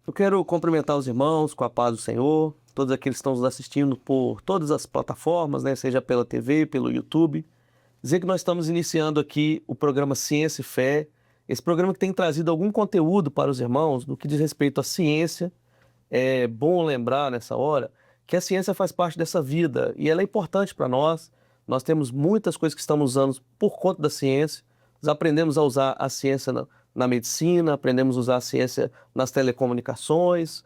Eu quero cumprimentar os irmãos com a paz do Senhor, todos aqueles que estão nos assistindo por todas as plataformas, né, seja pela TV, pelo YouTube. Dizer que nós estamos iniciando aqui o programa Ciência e Fé, esse programa que tem trazido algum conteúdo para os irmãos no que diz respeito à ciência. É bom lembrar nessa hora que a ciência faz parte dessa vida e ela é importante para nós. Nós temos muitas coisas que estamos usando por conta da ciência. Nós aprendemos a usar a ciência na medicina, aprendemos a usar a ciência nas telecomunicações,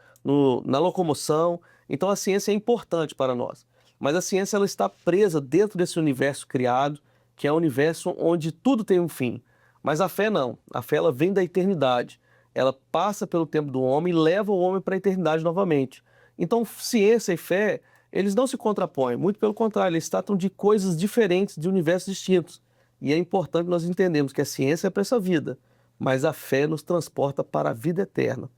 na locomoção. Então a ciência é importante para nós. Mas a ciência ela está presa dentro desse universo criado, que é um universo onde tudo tem um fim. Mas a fé não. A fé ela vem da eternidade. Ela passa pelo tempo do homem e leva o homem para a eternidade novamente. Então, ciência e fé, eles não se contrapõem, muito pelo contrário, eles tratam de coisas diferentes, de universos distintos. E é importante nós entendermos que a ciência é para essa vida, mas a fé nos transporta para a vida eterna.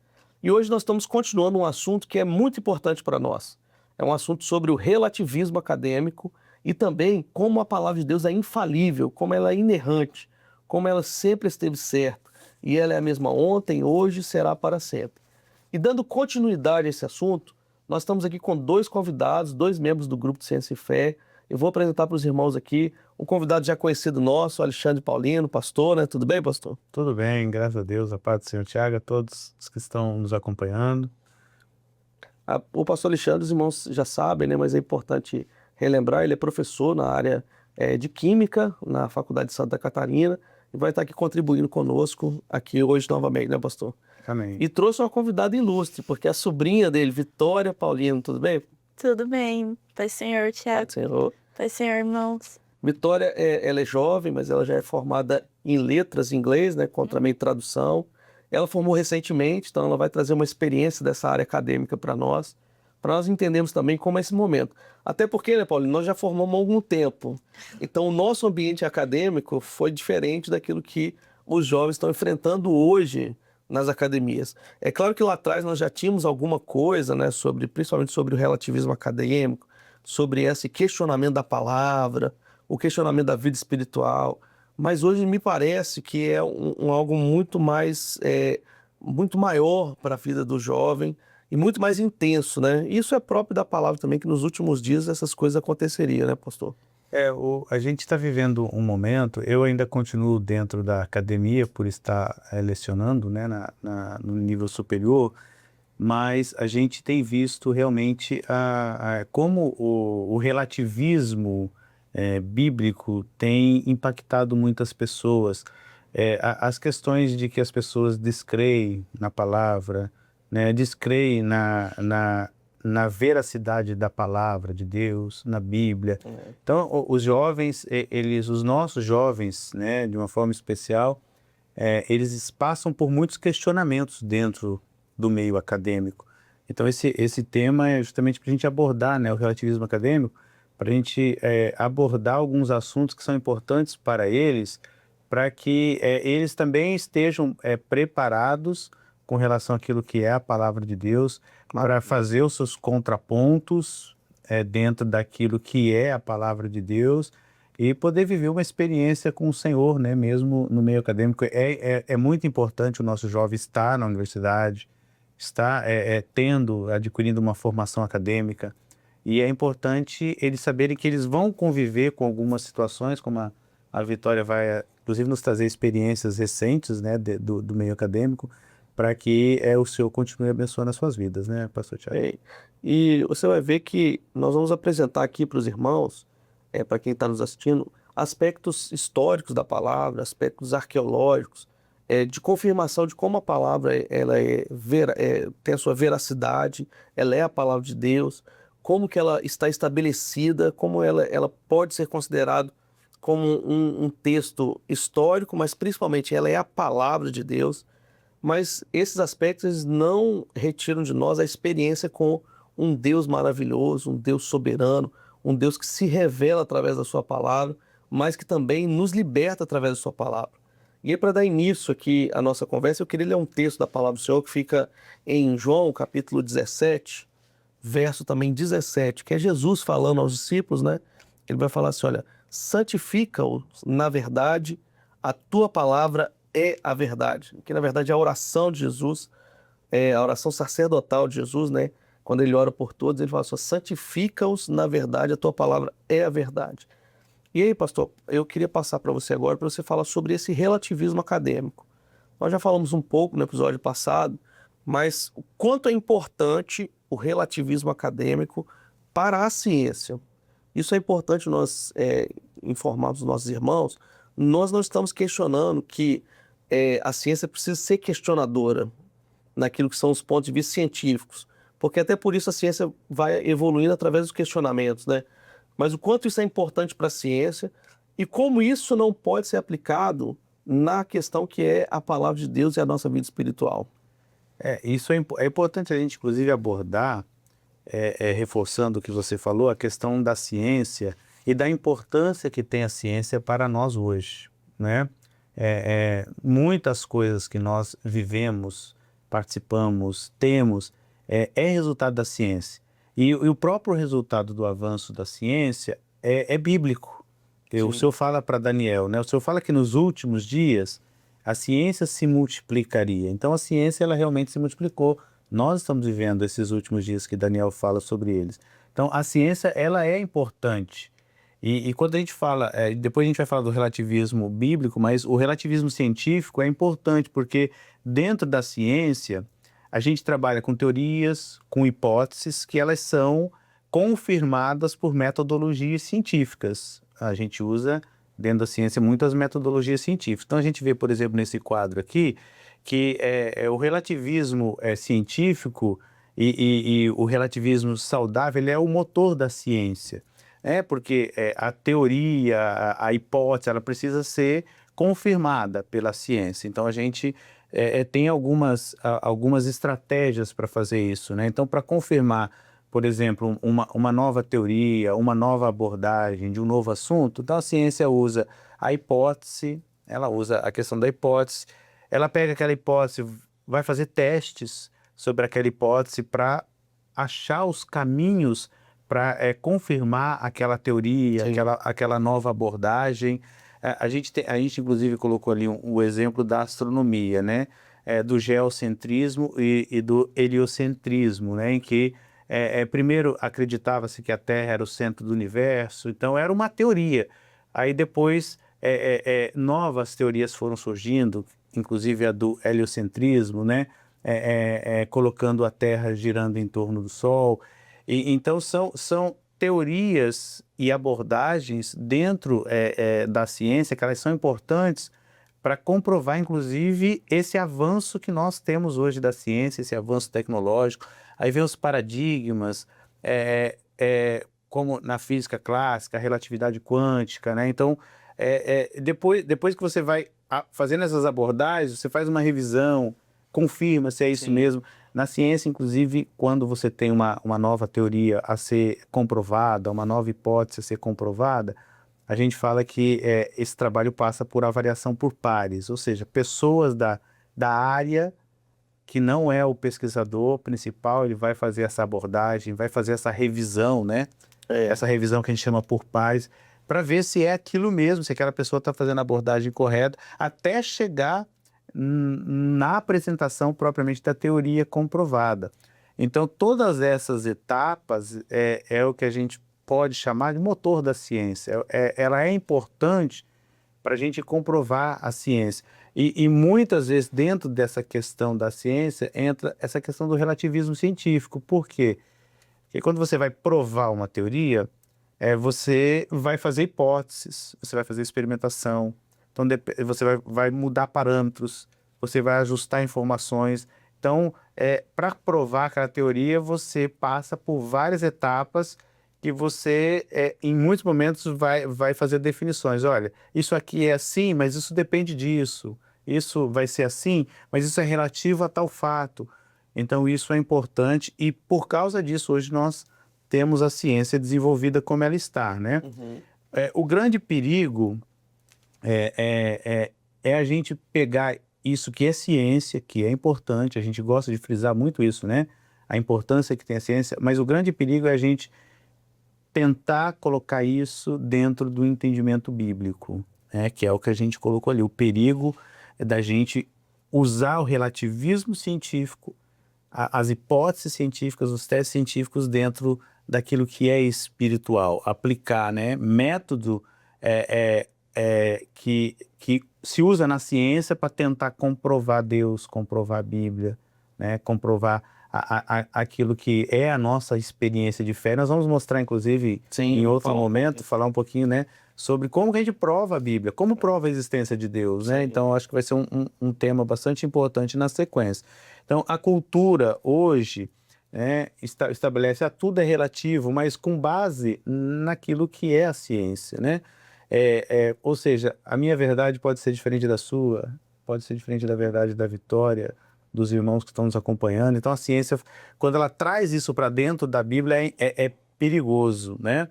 E hoje nós estamos continuando um assunto que é muito importante para nós. É um assunto sobre o relativismo acadêmico e também como a palavra de Deus é infalível, como ela é inerrante, como ela sempre esteve certa. E ela é a mesma ontem, hoje e será para sempre. E dando continuidade a esse assunto, nós estamos aqui com dois convidados, dois membros do grupo de Ciência e Fé. Eu vou apresentar para os irmãos aqui um convidado já conhecido nosso, Alexandre Paulino, pastor, né? Tudo bem, pastor? Tudo bem, graças a Deus, a paz do Senhor Tiago, a todos os que estão nos acompanhando. O pastor Alexandre, os irmãos já sabem, né? Mas é importante relembrar, ele é professor na área de Química na Faculdade de Santa Catarina e vai estar aqui contribuindo conosco aqui hoje novamente, né, pastor? Amém. E trouxe uma convidada ilustre, porque a sobrinha dele, Vitória Paulino, tudo bem? Tudo bem, Pai Senhor, Tiago, Senhor. Pai Senhor, irmãos. Vitória, ela é jovem, mas ela já é formada em letras em inglês, né, com também tradução. Ela formou recentemente, então ela vai trazer uma experiência dessa área acadêmica para nós entendermos também como é esse momento. Até porque, né, Paulo, nós já formamos há algum tempo. Então o nosso ambiente acadêmico foi diferente daquilo que os jovens estão enfrentando hoje nas academias. É claro que lá atrás nós já tínhamos alguma coisa, né, principalmente sobre o relativismo acadêmico, sobre esse questionamento da palavra, o questionamento da vida espiritual, mas hoje me parece que é algo muito mais, muito maior para a vida do jovem e muito mais intenso, né? Isso é próprio da palavra também, que nos últimos dias essas coisas aconteceriam, né, pastor? A gente está vivendo um momento, eu ainda continuo dentro da academia por estar lecionando, né, no nível superior, mas a gente tem visto realmente como o relativismo bíblico tem impactado muitas pessoas. As questões de que as pessoas descreem na palavra, né, descreem na veracidade da palavra de Deus, na Bíblia. Então, os jovens, os nossos jovens, né, de uma forma especial, eles passam por muitos questionamentos dentro do meio acadêmico. Então, esse tema é justamente para a gente abordar, né, o relativismo acadêmico, para a gente abordar alguns assuntos que são importantes para eles, para que eles também estejam preparados com relação àquilo que é a palavra de Deus, para fazer os seus contrapontos dentro daquilo que é a palavra de Deus e poder viver uma experiência com o Senhor, né, mesmo no meio acadêmico. É muito importante o nosso jovem estar na universidade, estar adquirindo uma formação acadêmica, e é importante eles saberem que eles vão conviver com algumas situações, como a Vitória vai, inclusive, nos trazer experiências recentes, né, do meio acadêmico, para que o Senhor continue abençoando as suas vidas, né, pastor Thiago? E você vai ver que nós vamos apresentar aqui para os irmãos, para quem está nos assistindo, aspectos históricos da palavra, aspectos arqueológicos, de confirmação de como a palavra ela tem a sua veracidade, ela é a palavra de Deus, como que ela está estabelecida, como ela pode ser considerada como um texto histórico, mas principalmente ela é a palavra de Deus. Mas esses aspectos não retiram de nós a experiência com um Deus maravilhoso, um Deus soberano, um Deus que se revela através da sua palavra, mas que também nos liberta através da sua palavra. E aí, para dar início aqui à nossa conversa, eu queria ler um texto da palavra do Senhor que fica em João, capítulo 17, verso também 17, que é Jesus falando aos discípulos, né? Ele vai falar assim, olha, santifica-os na verdade, a tua palavra é a verdade. Que na verdade é a oração de Jesus a oração sacerdotal de Jesus, né? Quando ele ora por todos, ele fala assim: santifica-os na verdade, a tua palavra é a verdade. E aí, pastor, eu queria passar para você agora para você falar sobre esse relativismo acadêmico. Nós já falamos um pouco no episódio passado, mas o quanto é importante o relativismo acadêmico para a ciência. Isso é importante nós informarmos os nossos irmãos. Nós não estamos questionando que a ciência precisa ser questionadora naquilo que são os pontos de vista científicos, porque até por isso a ciência vai evoluindo através dos questionamentos, né? Mas o quanto isso é importante para a ciência e como isso não pode ser aplicado na questão que é a palavra de Deus e a nossa vida espiritual. Isso é importante a gente, inclusive, abordar, reforçando o que você falou, a questão da ciência e da importância que tem a ciência para nós hoje, né? Muitas coisas que nós vivemos, participamos, temos, é resultado da ciência. E o próprio resultado do avanço da ciência é bíblico. O Senhor fala para Daniel, né? O Senhor fala que nos últimos dias a ciência se multiplicaria. Então a ciência ela realmente se multiplicou. Nós estamos vivendo esses últimos dias que Daniel fala sobre eles. Então a ciência ela é importante. E quando a gente fala, depois a gente vai falar do relativismo bíblico, mas o relativismo científico é importante porque dentro da ciência a gente trabalha com teorias, com hipóteses que elas são confirmadas por metodologias científicas. A gente usa dentro da ciência muitas metodologias científicas. Então a gente vê, por exemplo, nesse quadro aqui, que o relativismo científico e o relativismo saudável ele é o motor da ciência. Porque a teoria, a hipótese, ela precisa ser confirmada pela ciência. Então a gente tem algumas estratégias para fazer isso, né? Então, para confirmar, por exemplo, uma nova teoria, uma nova abordagem de um novo assunto, então a ciência usa a hipótese, ela usa a questão da hipótese, ela pega aquela hipótese, vai fazer testes sobre aquela hipótese para achar os caminhos para confirmar aquela teoria, aquela nova abordagem. A gente inclusive colocou ali o exemplo da astronomia, né? Do geocentrismo e do heliocentrismo, né? Em que primeiro acreditava-se que a Terra era o centro do universo, então era uma teoria. Aí depois novas teorias foram surgindo, inclusive a do heliocentrismo, né? Colocando a Terra girando em torno do Sol. Então são teorias e abordagens dentro da ciência que elas são importantes para comprovar, inclusive, esse avanço que nós temos hoje da ciência, esse avanço tecnológico. Aí vem os paradigmas, como na física clássica, a relatividade quântica, né? Então, depois que você vai fazendo essas abordagens, você faz uma revisão, confirma se é isso mesmo. Na ciência, inclusive, quando você tem uma nova teoria a ser comprovada, uma nova hipótese a ser comprovada, a gente fala que esse trabalho passa por avaliação por pares, ou seja, pessoas da área que não é o pesquisador principal, ele vai fazer essa abordagem, vai fazer essa revisão, né? Essa revisão que a gente chama por pares, para ver se é aquilo mesmo, se aquela pessoa está fazendo a abordagem correta, até chegar na apresentação propriamente da teoria comprovada. Então, todas essas etapas é o que a gente pode chamar de motor da ciência. Ela é importante para a gente comprovar a ciência. E muitas vezes, dentro dessa questão da ciência, entra essa questão do relativismo científico. Por quê? Porque quando você vai provar uma teoria, você vai fazer hipóteses, você vai fazer experimentação, então você vai mudar parâmetros, você vai ajustar informações. Então, para provar aquela teoria, você passa por várias etapas que você, em muitos momentos, vai fazer definições. Olha, isso aqui é assim, mas isso depende disso. Isso vai ser assim, mas isso é relativo a tal fato. Então, isso é importante e, por causa disso, hoje nós temos a ciência desenvolvida como ela está, né? O grande perigo é a gente pegar isso que é ciência, que é importante, a gente gosta de frisar muito isso, né? A importância que tem a ciência, mas o grande perigo é a gente tentar colocar isso dentro do entendimento bíblico, né? Que é o que a gente colocou ali. O perigo é da gente usar o relativismo científico as hipóteses científicas, os testes científicos dentro daquilo que é espiritual. Aplicar, né, método que se usa na ciência para tentar comprovar Deus, comprovar a Bíblia, né, comprovar aquilo que é a nossa experiência de fé. Nós vamos mostrar, inclusive, Sim, em outro momento, falar um pouquinho, né, sobre como que a gente prova a Bíblia, como prova a existência de Deus, né? Então, acho que vai ser um tema bastante importante na sequência. Então, a cultura hoje, né, estabelece tudo é relativo, mas com base naquilo que é a ciência, né? Ou seja, a minha verdade pode ser diferente da sua, pode ser diferente da verdade da Vitória, dos irmãos que estão nos acompanhando. Então a ciência, quando ela traz isso para dentro da Bíblia, é perigoso, né?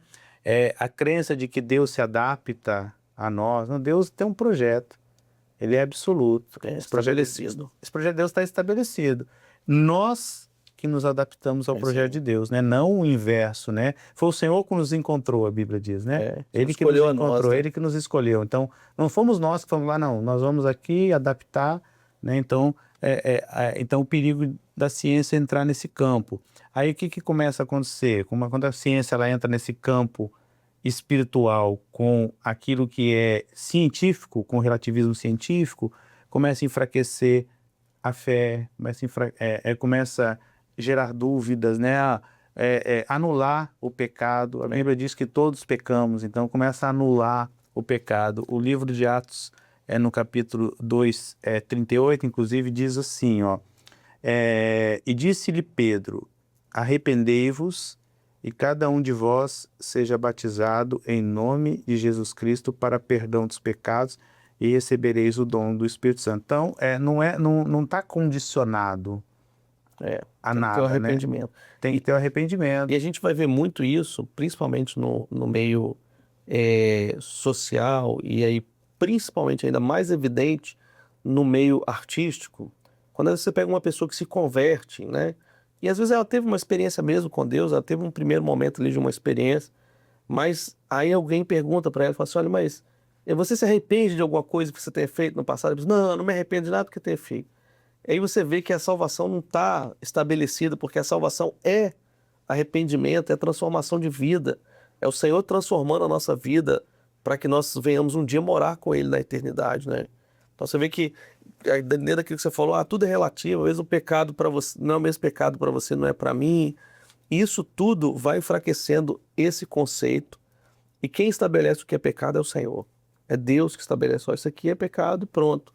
A crença de que Deus se adapta a nós. Não, Deus tem um projeto, ele é absoluto. Esse projeto de Deus está estabelecido. Nós que nos adaptamos ao projeto de Deus, né? Não o inverso, né? Foi o Senhor que nos encontrou, a Bíblia diz, né? Ele que nos encontrou, ele que nos escolheu. Então, não fomos nós que fomos lá, não. Nós vamos aqui adaptar, né? Então, então o perigo da ciência é entrar nesse campo. Aí o que começa a acontecer? Quando a ciência ela entra nesse campo espiritual com aquilo que é científico, com o relativismo científico, começa a enfraquecer a fé, começa a gerar dúvidas, né? Anular o pecado. A Bíblia diz que todos pecamos, então começa a anular o pecado. O livro de Atos, no capítulo 2, 38, inclusive, diz assim, ó, e disse-lhe Pedro, arrependei-vos e cada um de vós seja batizado em nome de Jesus Cristo para perdão dos pecados e recebereis o dom do Espírito Santo. Então, não está condicionado a nada, tem que ter o arrependimento. Né? Tem que ter o arrependimento. E a gente vai ver muito isso, principalmente no meio social, e aí principalmente ainda mais evidente no meio artístico, quando você pega uma pessoa que se converte, né? E às vezes ela teve uma experiência mesmo com Deus, ela teve um primeiro momento ali de uma experiência, mas aí alguém pergunta para ela, fala assim, olha, mas você se arrepende de alguma coisa que você tenha feito no passado? Ela diz, não me arrependo de nada que eu tenha feito. Aí você vê que a salvação não está estabelecida, porque a salvação é arrependimento, é transformação de vida, é o Senhor transformando a nossa vida para que nós venhamos um dia morar com Ele na eternidade, né? Então você vê que, dentro daquilo que você falou, tudo é relativo, às vezes o pecado para você não é o mesmo pecado para você, não é para mim. Isso tudo vai enfraquecendo esse conceito, e quem estabelece o que é pecado é o Senhor. É Deus que estabelece, isso aqui é pecado e pronto.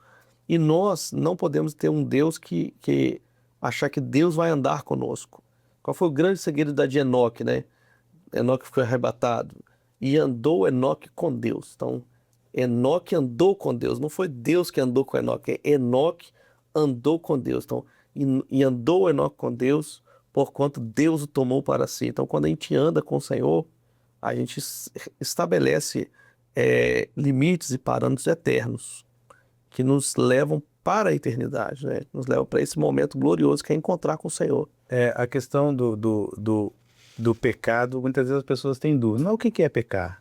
E nós não podemos ter um Deus que achar que Deus vai andar conosco. Qual foi o grande segredo de Enoque, né? Enoque foi arrebatado e andou Enoque com Deus. Então, Enoque andou com Deus, não foi Deus que andou com Enoque, Enoque andou com Deus. Então, e andou Enoque com Deus, porquanto Deus o tomou para si. Então, quando a gente anda com o Senhor, a gente estabelece limites e parâmetros eternos que nos levam para a eternidade, né? Nos levam para esse momento glorioso que é encontrar com o Senhor. A questão do pecado, muitas vezes as pessoas têm dúvida. Mas o que é pecar?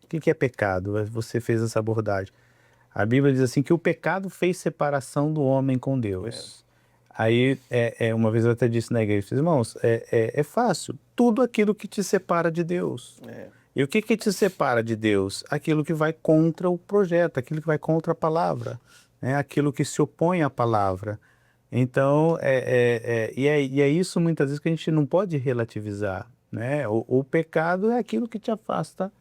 O que é pecado? Você fez essa abordagem. A Bíblia diz assim que o pecado fez separação do homem com Deus. Aí, uma vez eu até disse na igreja, irmãos, é fácil. Tudo aquilo que te separa de Deus. E o que te separa de Deus? Aquilo que vai contra o projeto, aquilo que vai contra a palavra, né? Aquilo que se opõe à palavra. Então, e é isso muitas vezes que a gente não pode relativizar, né? O pecado é aquilo que te afasta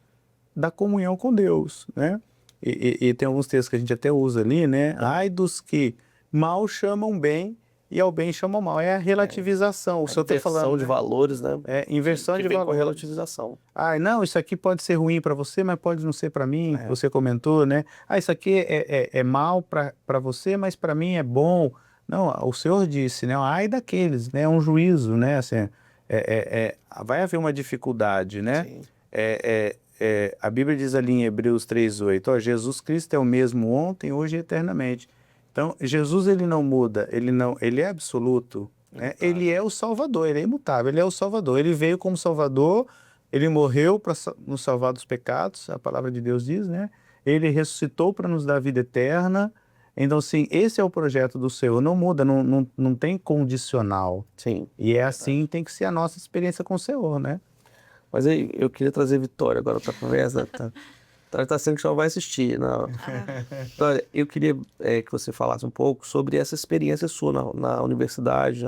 da comunhão com Deus, né? E tem alguns textos que a gente até usa ali, né? Ai dos que mal chamam bem e ao bem chamam mal. É a relativização. O senhor está falando, inversão de valores, né? Inversão de valores. Com relativização. Não, isso aqui pode ser ruim para você, mas pode não ser para mim. Você comentou, né? Isso aqui é mal para você, mas para mim é bom. Não, o Senhor disse, né? Ai daqueles, né? É um juízo, né? Assim, vai haver uma dificuldade, né? Sim. A Bíblia diz ali em Hebreus 3:8, Jesus Cristo é o mesmo ontem, hoje e eternamente. Então, Jesus ele não muda, ele é absoluto, né? Ele é o Salvador, ele é imutável, ele é o Salvador. Ele veio como Salvador, ele morreu para nos salvar dos pecados, a palavra de Deus diz, né? Ele ressuscitou para nos dar vida eterna, Então, assim, esse é o projeto do Senhor, não muda, não tem condicional. Sim. E é assim, tem que ser a nossa experiência com o Senhor, né? Mas aí, eu queria trazer Vitória agora para a conversa. Tá sendo que só vai assistir. Não. Vitória, eu queria que você falasse um pouco sobre essa experiência sua na universidade,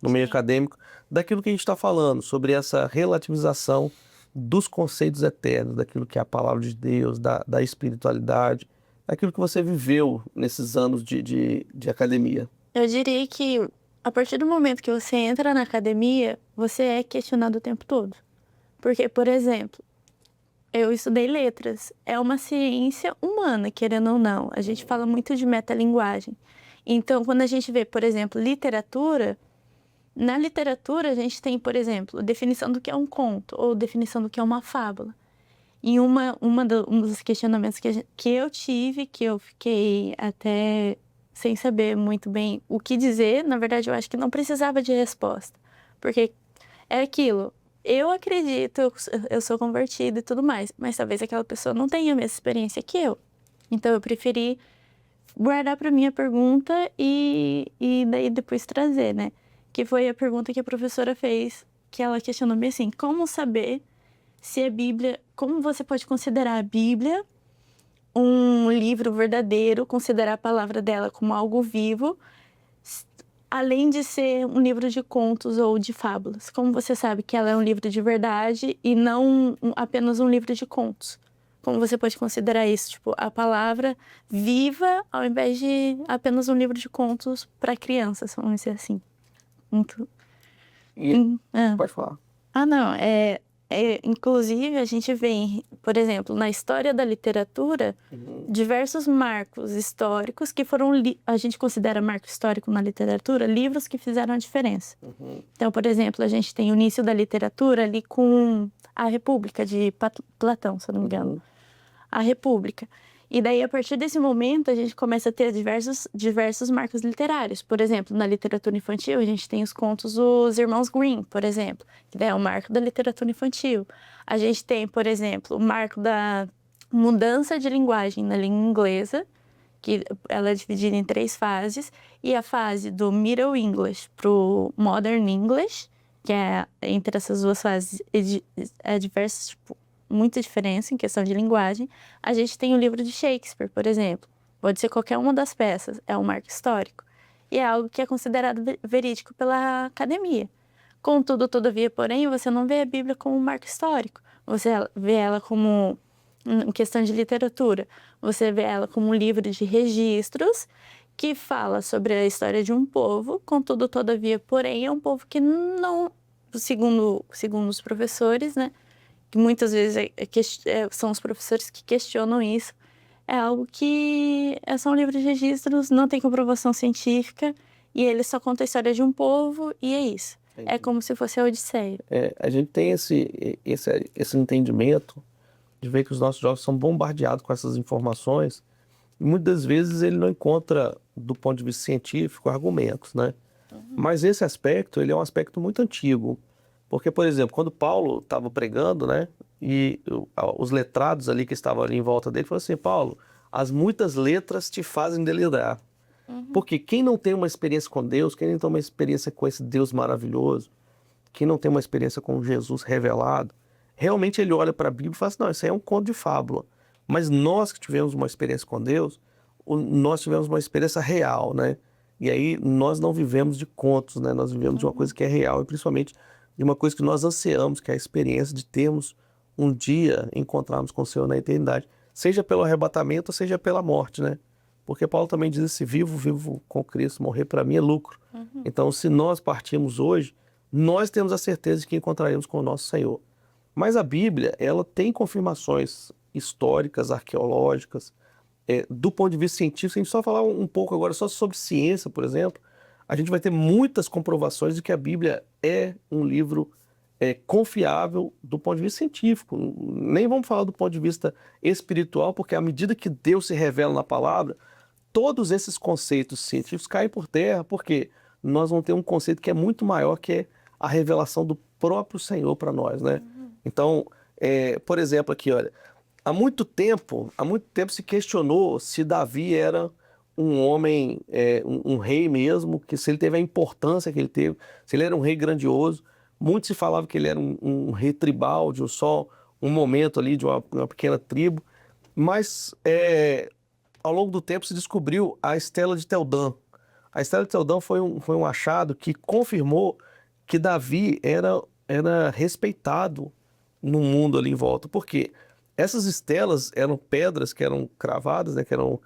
no meio acadêmico, daquilo que a gente está falando, sobre essa relativização dos conceitos eternos, daquilo que é a palavra de Deus, da espiritualidade, daquilo que você viveu nesses anos de academia. Eu diria que a partir do momento que você entra na academia, você é questionado o tempo todo. Porque, por exemplo, eu estudei letras. É uma ciência humana, querendo ou não. A gente fala muito de metalinguagem. Então, quando a gente vê, por exemplo, literatura, na literatura a gente tem, por exemplo, definição do que é um conto ou definição do que é uma fábula. E um dos questionamentos que eu tive, que eu fiquei até sem saber muito bem o que dizer, na verdade eu acho que não precisava de resposta. Porque é aquilo, eu acredito, eu sou convertida e tudo mais, mas talvez aquela pessoa não tenha a mesma experiência que eu. Então eu preferi guardar para mim a pergunta e daí depois trazer, né? Que foi a pergunta que a professora fez, que ela questionou-me assim, como saber se a Bíblia, como você pode considerar a Bíblia um livro verdadeiro, considerar a palavra dela como algo vivo, além de ser um livro de contos ou de fábulas? Como você sabe que ela é um livro de verdade e não apenas um livro de contos? Como você pode considerar isso? Tipo, a palavra viva ao invés de apenas um livro de contos para crianças, vamos dizer assim. Muito... Pode falar. Não, inclusive, a gente vê, por exemplo, na história da literatura, diversos marcos históricos que foram, a gente considera marco histórico na literatura, livros que fizeram a diferença. Então, por exemplo, a gente tem o início da literatura ali com a República de Platão, se eu não me engano. A República. E daí, a partir desse momento, a gente começa a ter diversos marcos literários. Por exemplo, na literatura infantil, a gente tem os contos dos Irmãos Grimm, por exemplo, que daí é o marco da literatura infantil. A gente tem, por exemplo, o marco da mudança de linguagem na língua inglesa, que ela é dividida em 3 fases, e a fase do Middle English para o Modern English, que é entre essas 2 fases, diversas, tipo, muita diferença em questão de linguagem. A gente tem o livro de Shakespeare, por exemplo. Pode ser qualquer uma das peças, é um marco histórico. E é algo que é considerado verídico pela academia. Contudo, todavia, porém, você não vê a Bíblia como um marco histórico. Você vê ela como, em questão de literatura, você vê ela como um livro de registros que fala sobre a história de um povo. Contudo, todavia, porém, é um povo que não, segundo os professores, né, que muitas vezes são os professores que questionam isso, é algo que é só um livro de registros, não tem comprovação científica, e ele só conta a história de um povo, e é isso. Entendi. É como se fosse a Odisseia. A gente tem esse entendimento de ver que os nossos jovens são bombardeados com essas informações, e muitas vezes ele não encontra, do ponto de vista científico, argumentos, né? Mas esse aspecto, ele é um aspecto muito antigo. Porque, por exemplo, quando Paulo estava pregando, né, e os letrados ali que estavam ali em volta dele falaram assim, Paulo, as muitas letras te fazem delirar. Porque quem não tem uma experiência com Deus, quem não tem uma experiência com esse Deus maravilhoso, quem não tem uma experiência com Jesus revelado, realmente ele olha para a Bíblia e fala assim, não, isso aí é um conto de fábula. Mas nós que tivemos uma experiência com Deus, nós tivemos uma experiência real, né? E aí nós não vivemos de contos, né? Nós vivemos de uma coisa que é real e principalmente de uma coisa que nós ansiamos, que é a experiência de termos um dia encontrarmos com o Senhor na eternidade, seja pelo arrebatamento, seja pela morte, né? Porque Paulo também diz assim, vivo com Cristo, morrer para mim é lucro. Então, se nós partirmos hoje, nós temos a certeza de que encontraremos com o nosso Senhor. Mas a Bíblia, ela tem confirmações históricas, arqueológicas, do ponto de vista científico. Se a gente só falar um pouco agora só sobre ciência, por exemplo, a gente vai ter muitas comprovações de que a Bíblia é um livro confiável do ponto de vista científico. Nem vamos falar do ponto de vista espiritual, porque à medida que Deus se revela na palavra, todos esses conceitos científicos caem por terra, porque nós vamos ter um conceito que é muito maior, que é a revelação do próprio Senhor para nós, né? Então, por exemplo, aqui, olha, há muito tempo se questionou se Davi era um homem, um rei mesmo, que se ele teve a importância que ele teve, se ele era um rei grandioso, muito se falava que ele era um rei tribal, de só um momento ali, de uma pequena tribo, mas ao longo do tempo se descobriu a Estela de Teldã. A Estela de Teldã foi um achado que confirmou que Davi era respeitado no mundo ali em volta. Por quê? Essas estelas eram pedras que eram cravadas, né, que eram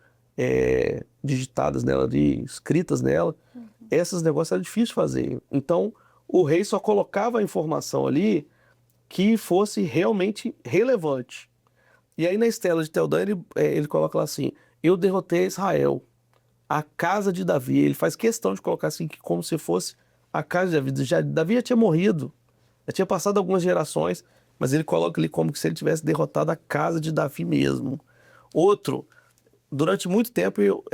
digitadas nela, escritas nela. Esses negócios eram difíceis de fazer. Então, o rei só colocava a informação ali que fosse realmente relevante. E aí na Estela de Teldã ele coloca lá assim: eu derrotei Israel, a casa de Davi. Ele faz questão de colocar assim, que como se fosse a casa de Davi. Davi já tinha morrido, já tinha passado algumas gerações, mas ele coloca ali como se ele tivesse derrotado a casa de Davi mesmo. Outro, durante muito tempo eu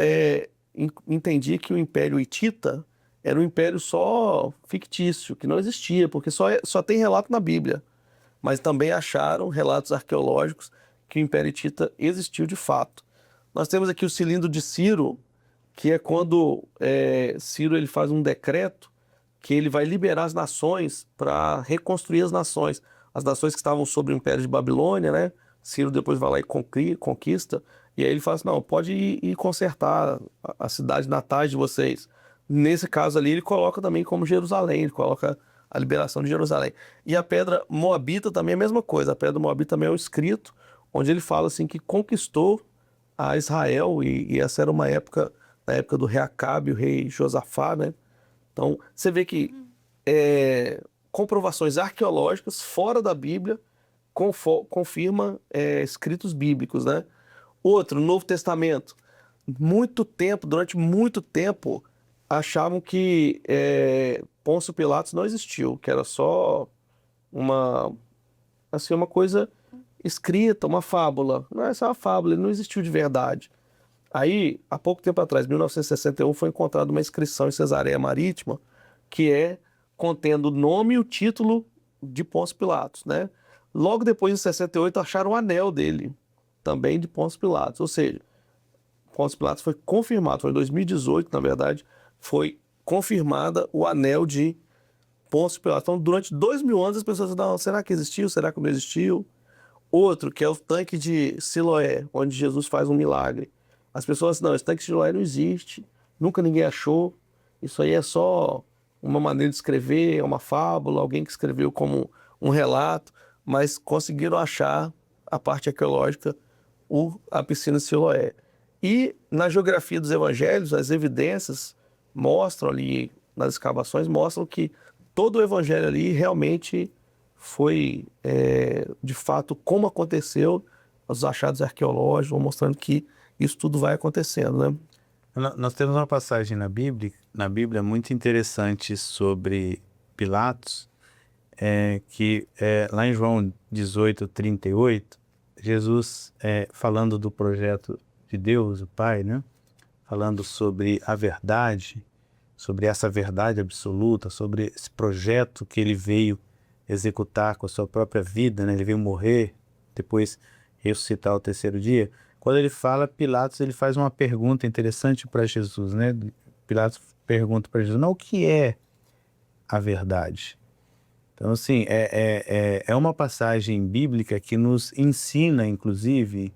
entendi que o Império Hitita era um império só fictício, que não existia, porque só tem relato na Bíblia. Mas também acharam relatos arqueológicos que o Império Hitita existiu de fato. Nós temos aqui o cilindro de Ciro, que é quando Ciro ele faz um decreto que ele vai liberar as nações para reconstruir as nações. As nações que estavam sob o Império de Babilônia, né? Ciro depois vai lá e conquista, e aí ele fala assim: não, pode ir consertar a cidade natais de vocês. Nesse caso ali, ele coloca também como Jerusalém, ele coloca a liberação de Jerusalém. E a pedra moabita também é a mesma coisa. A pedra moabita também é um escrito onde ele fala assim que conquistou a Israel, e essa era uma época, na época do rei Acabe, o rei Josafá, né? Então, você vê que comprovações arqueológicas fora da Bíblia confirma escritos bíblicos, né? Outro, no Novo Testamento, durante muito tempo, achavam que Pôncio Pilatos não existiu, que era só uma coisa escrita, uma fábula. Não, essa é uma fábula, ele não existiu de verdade. Aí, há pouco tempo atrás, em 1961, foi encontrada uma inscrição em Cesareia Marítima que contendo o nome e o título de Pôncio Pilatos, né? Logo depois, em 68, acharam o anel dele, também de Pôncio Pilatos. Ou seja, Pôncio Pilatos foi confirmado, foi em 2018, na verdade, foi confirmada o anel de Pôncio Pilatos. Então, durante 2000 anos, as pessoas falavam: será que existiu? Será que não existiu? Outro, que é o tanque de Siloé, onde Jesus faz um milagre. As pessoas não, esse tanque de Siloé não existe, nunca ninguém achou, isso aí é só uma maneira de escrever, é uma fábula, alguém que escreveu como um relato, mas conseguiram achar a parte arqueológica, a piscina de Siloé. E na geografia dos evangelhos, as evidências mostram ali, nas escavações, mostram que todo o evangelho ali realmente foi, de fato, como aconteceu, os achados arqueológicos, mostrando que isso tudo vai acontecendo, né? Nós temos uma passagem na Bíblia muito interessante sobre Pilatos, que lá em João 18:38, Jesus, falando do projeto de Deus, o Pai, né? Falando sobre a verdade, sobre essa verdade absoluta, sobre esse projeto que ele veio executar com a sua própria vida, né? Ele veio morrer, depois ressuscitar ao terceiro dia. Quando ele fala, Pilatos, ele faz uma pergunta interessante para Jesus, né? Pilatos pergunta para Jesus: não, o que é a verdade? Então, assim, é uma passagem bíblica que nos ensina, inclusive,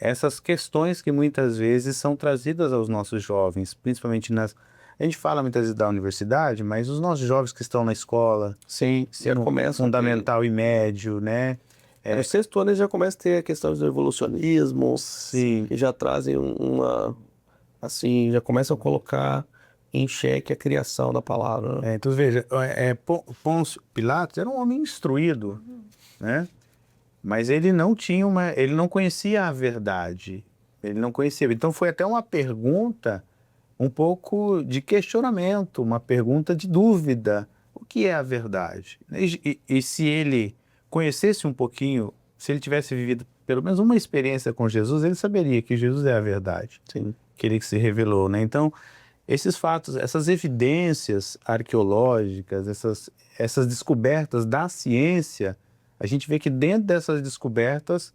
essas questões que muitas vezes são trazidas aos nossos jovens, principalmente a gente fala muitas vezes da universidade, mas os nossos jovens que estão na escola, sim, já começam fundamental e médio, né? No sexto ano eles já começam a ter a questão do evolucionismo, Sim. e já trazem já começam a colocar em xeque a criação da palavra, né? Então veja, Pôncio Pilatos era um homem instruído, né? Mas ele não conhecia a verdade, ele não conhecia. Então foi até uma pergunta um pouco de questionamento, uma pergunta de dúvida: o que é a verdade? E se ele conhecesse um pouquinho, se ele tivesse vivido pelo menos uma experiência com Jesus, ele saberia que Jesus é a verdade. Sim. Que ele se revelou, né? Então, esses fatos, essas evidências arqueológicas, essas descobertas da ciência, a gente vê que dentro dessas descobertas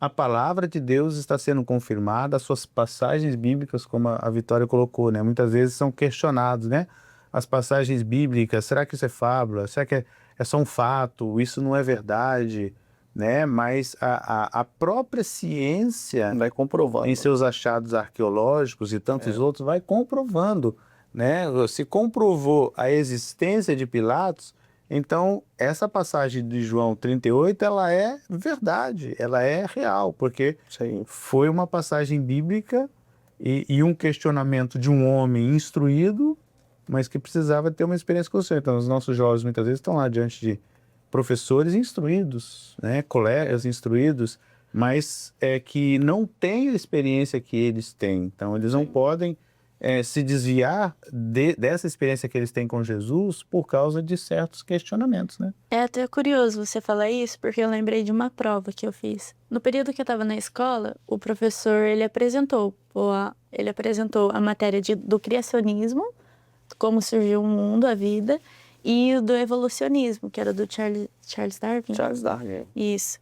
a palavra de Deus está sendo confirmada, as suas passagens bíblicas, como a Vitória colocou, né? Muitas vezes são questionados, né? As passagens bíblicas, será que isso é fábula? Será que é só um fato? Isso não é verdade, né? Mas a própria ciência, Vai comprovando. em seus achados arqueológicos e tantos outros, vai comprovando, né? Se comprovou a existência de Pilatos, então essa passagem de João 38, ela é verdade, ela é real, porque Sim. foi uma passagem bíblica e um questionamento de um homem instruído, mas que precisava ter uma experiência com o Senhor. Então os nossos jovens muitas vezes estão lá diante de professores instruídos, né? Colegas instruídos, mas que não têm a experiência que eles têm. Então eles não podem se desviar dessa experiência que eles têm com Jesus por causa de certos questionamentos, né? É até curioso você falar isso, porque eu lembrei de uma prova que eu fiz. No período que eu estava na escola, o professor, ele apresentou a matéria do criacionismo, como surgiu o mundo, a vida, e do evolucionismo, que era do Charles Darwin. Charles Darwin. Isso.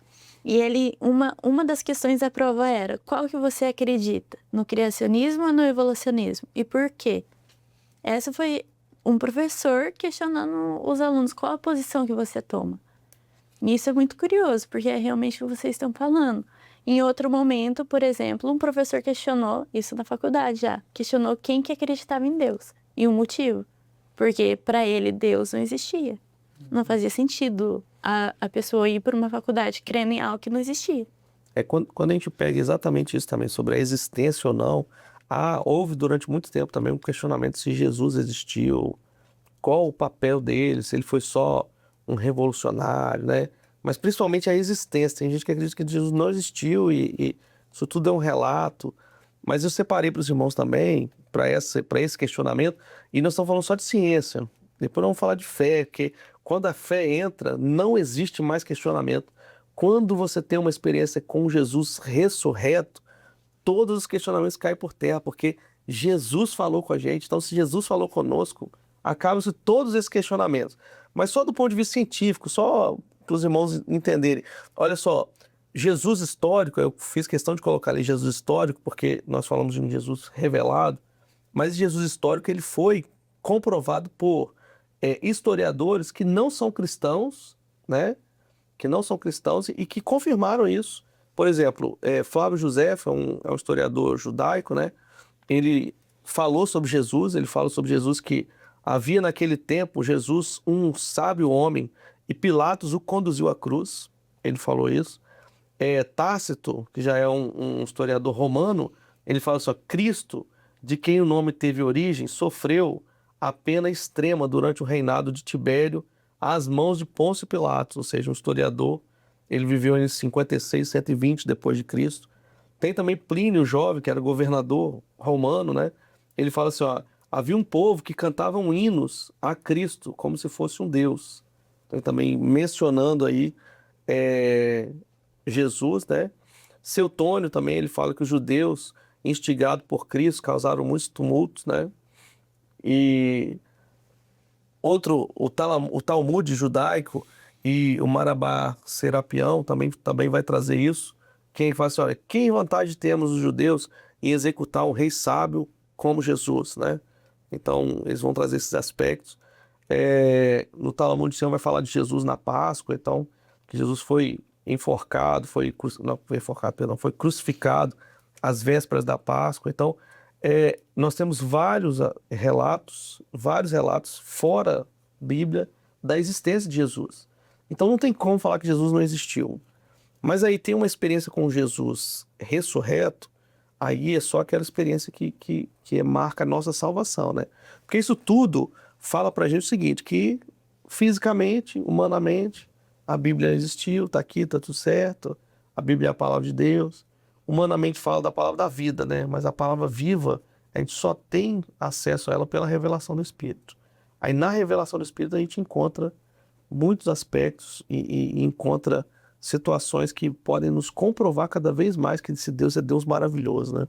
E uma das questões da prova era: qual que você acredita? No criacionismo ou no evolucionismo? E por quê? Essa foi um professor questionando os alunos: qual a posição que você toma? E isso é muito curioso, porque é realmente o que vocês estão falando. Em outro momento, por exemplo, um professor questionou, isso na faculdade já, questionou quem que acreditava em Deus. E o motivo. Porque para ele Deus não existia. Não fazia sentido a pessoa ir para uma faculdade crendo em algo que não existia. Quando a gente pega exatamente isso também, sobre a existência ou não, houve durante muito tempo também um questionamento se Jesus existiu, qual o papel dele, se ele foi só um revolucionário, né? Mas principalmente a existência. Tem gente que acredita que Jesus não existiu e isso tudo é um relato. Mas eu separei para os irmãos também, para esse questionamento, e nós estamos falando só de ciência. Depois vamos falar de fé, porque quando a fé entra, não existe mais questionamento. Quando você tem uma experiência com Jesus ressurreto, todos os questionamentos caem por terra, porque Jesus falou com a gente. Então, se Jesus falou conosco, acabam-se todos esses questionamentos. Mas só do ponto de vista científico, só para os irmãos entenderem. Olha só, Jesus histórico, eu fiz questão de colocar ali Jesus histórico, porque nós falamos de um Jesus revelado, mas Jesus histórico ele foi comprovado por historiadores que não são cristãos, né? Que não são cristãos e que confirmaram isso. Por exemplo, Flávio José é um historiador judaico, né? Ele falou sobre Jesus, ele fala sobre Jesus que havia naquele tempo Jesus um sábio homem e Pilatos o conduziu à cruz. Ele falou isso. Tácito, que já é um historiador romano, ele fala assim: Cristo, de quem o nome teve origem, sofreu a pena extrema durante o reinado de Tibério às mãos de Pôncio Pilatos, ou seja, um historiador. Ele viveu em 56, 120 depois de Cristo. Tem também Plínio Jovem, que era governador romano, né? Ele fala assim, ó, havia um povo que cantavam hinos a Cristo como se fosse um Deus. Então, também mencionando aí Jesus, né? Seutônio também, ele fala que os judeus, instigados por Cristo, causaram muitos tumultos, né? E o Talmud judaico e o Marabá Serapião também vai trazer isso. Quem fala assim, olha, que vantagem temos os judeus em executar um rei sábio como Jesus, né? Então, eles vão trazer esses aspectos. No Talmud de Sião vai falar de Jesus na Páscoa, então, que Jesus foi enforcado, foi crucificado às vésperas da Páscoa. Então, nós temos vários relatos fora Bíblia da existência de Jesus. Então não tem como falar que Jesus não existiu. Mas aí tem uma experiência com Jesus ressurreto, aí é só aquela experiência que marca a nossa salvação, né? Porque isso tudo fala pra gente o seguinte, que fisicamente, humanamente, a Bíblia existiu, tá aqui, tá tudo certo, a Bíblia é a palavra de Deus. Humanamente fala da palavra da vida, né? Mas a palavra viva, a gente só tem acesso a ela pela revelação do Espírito. Aí na revelação do Espírito a gente encontra muitos aspectos e encontra situações que podem nos comprovar cada vez mais que esse Deus é Deus maravilhoso, né?